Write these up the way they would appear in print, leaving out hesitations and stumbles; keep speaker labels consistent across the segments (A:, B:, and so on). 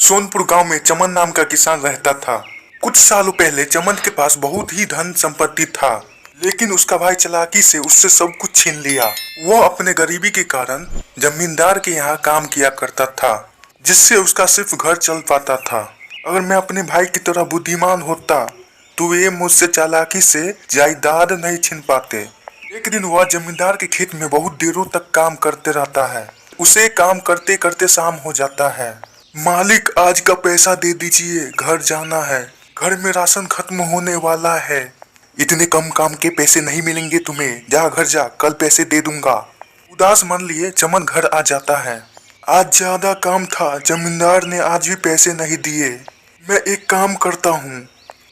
A: सोनपुर गांव में चमन नाम का किसान रहता था। कुछ सालों पहले चमन के पास बहुत ही धन संपत्ति था, लेकिन उसका भाई चालाकी से उससे सब कुछ छीन लिया। वह अपने गरीबी के कारण जमींदार के यहाँ काम किया करता था, जिससे उसका सिर्फ घर चल पाता था। अगर मैं अपने भाई की तरह बुद्धिमान होता तो वे मुझसे चालाकी से जायदाद नहीं छीन पाते। एक दिन वह जमींदार के खेत में बहुत देरों तक काम करते रहता है। उसे काम करते करते शाम हो जाता है। मालिक, आज का पैसा दे दीजिए, घर जाना है, घर में राशन खत्म होने वाला है। इतने कम काम के पैसे नहीं मिलेंगे तुम्हें, जा घर जा, कल पैसे दे दूंगा। उदास मन लिए चमन घर आ जाता है। आज ज्यादा काम था, जमींदार ने आज भी पैसे नहीं दिए। मैं एक काम करता हूँ,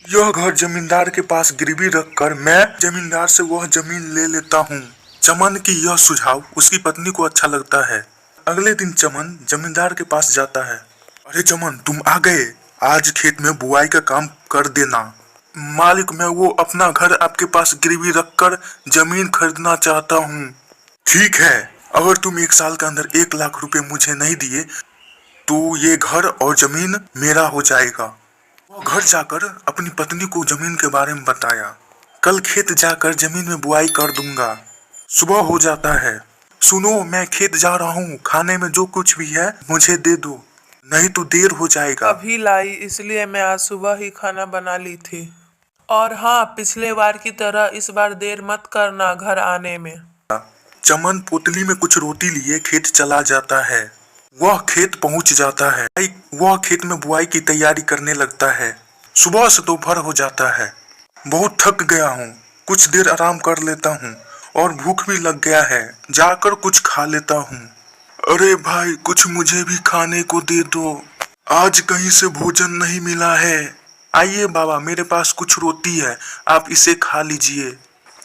A: यह घर जमींदार के पास गिरवी रखकर मैं जमींदार से वह जमीन ले लेता हूँ। चमन की यह सुझाव उसकी पत्नी को अच्छा लगता है। अगले दिन चमन जमींदार के पास जाता है। अरे चमन, तुम आ गए, आज खेत में बुआई का काम कर देना। मालिक, मैं वो अपना घर आपके पास गिरवी रखकर जमीन खरीदना चाहता हूँ। ठीक है, अगर तुम 1 साल के अंदर 1 लाख रुपए मुझे नहीं दिए तो ये घर और जमीन मेरा हो जाएगा। वो घर जाकर अपनी पत्नी को जमीन के बारे में बताया। कल खेत जाकर जमीन में बुआई कर दूंगा। सुबह हो जाता है। सुनो, मैं खेत जा रहा हूँ, खाने में जो कुछ भी है मुझे दे दो, नहीं तो देर हो जाएगा।
B: अभी लाई, इसलिए मैं आज सुबह ही खाना बना ली थी। और हाँ, पिछले बार की तरह इस बार देर मत करना घर आने में।
A: चमन पोतली में कुछ रोटी लिए खेत चला जाता है। वह खेत पहुंच जाता है। वह खेत में बुआई की तैयारी करने लगता है। सुबह से दोपहर हो जाता है। बहुत थक गया हूँ, कुछ देर आराम कर लेता हूँ और भूख भी लग गया है, जाकर कुछ खा लेता हूँ। अरे भाई, कुछ मुझे भी खाने को दे दो, आज कहीं से भोजन नहीं मिला है। आइए बाबा, मेरे पास कुछ रोटी है, आप इसे खा लीजिए।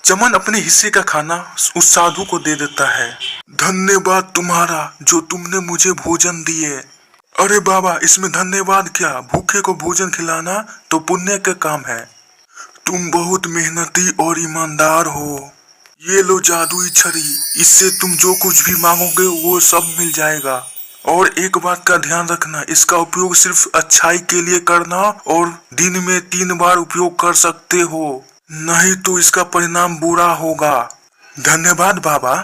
A: चमन अपने हिस्से का खाना उस साधु को दे देता है। धन्यवाद तुम्हारा, जो तुमने मुझे भोजन दिए। अरे बाबा, इसमें धन्यवाद क्या, भूखे को भोजन खिलाना तो पुण्य का काम है। तुम बहुत मेहनती और ईमानदार हो। ये लो जादुई छड़ी, इससे तुम जो कुछ भी मांगोगे वो सब मिल जाएगा। और एक बात का ध्यान रखना, इसका उपयोग सिर्फ अच्छाई के लिए करना और दिन में 3 बार उपयोग कर सकते हो, नहीं तो इसका परिणाम बुरा होगा। धन्यवाद बाबा,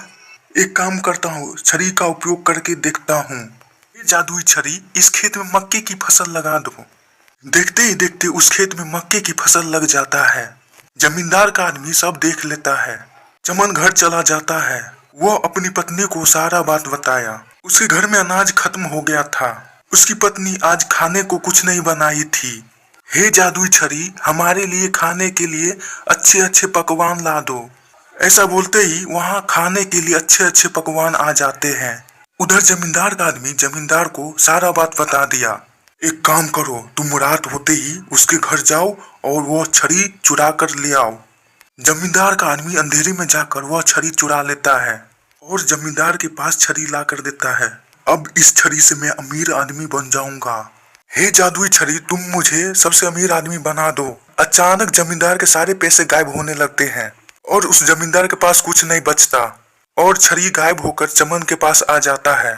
A: एक काम करता हूँ, छड़ी का उपयोग करके देखता हूँ। ये जादुई छड़ी, इस खेत में मक्के की फसल लगा दो। देखते ही देखते उस खेत में मक्के की फसल लग जाता है। जमींदार का आदमी सब देख लेता है। चमन घर चला जाता है। वह अपनी पत्नी को सारा बात बताया। उसके घर में अनाज खत्म हो गया था। उसकी पत्नी आज खाने को कुछ नहीं बनाई थी। हे जादुई छड़ी, हमारे लिए खाने के लिए अच्छे अच्छे पकवान ला दो। ऐसा बोलते ही वहाँ खाने के लिए अच्छे अच्छे पकवान आ जाते हैं। उधर जमींदार का आदमी जमींदार को सारा बात बता दिया। एक काम करो, तुम रात होते ही उसके घर जाओ और वो छड़ी चुरा कर ले आओ। जमींदार का आदमी अंधेरे में जाकर वह छड़ी चुरा लेता है और जमींदार के पास छड़ी ला कर देता है। अब इस छड़ी से मैं अमीर आदमी बन जाऊंगा। हे जादुई छड़ी, तुम मुझे सबसे अमीर आदमी बना दो। अचानक जमींदार के सारे पैसे गायब होने लगते हैं और उस जमींदार के पास कुछ नहीं बचता और छड़ी गायब होकर चमन के पास आ जाता है।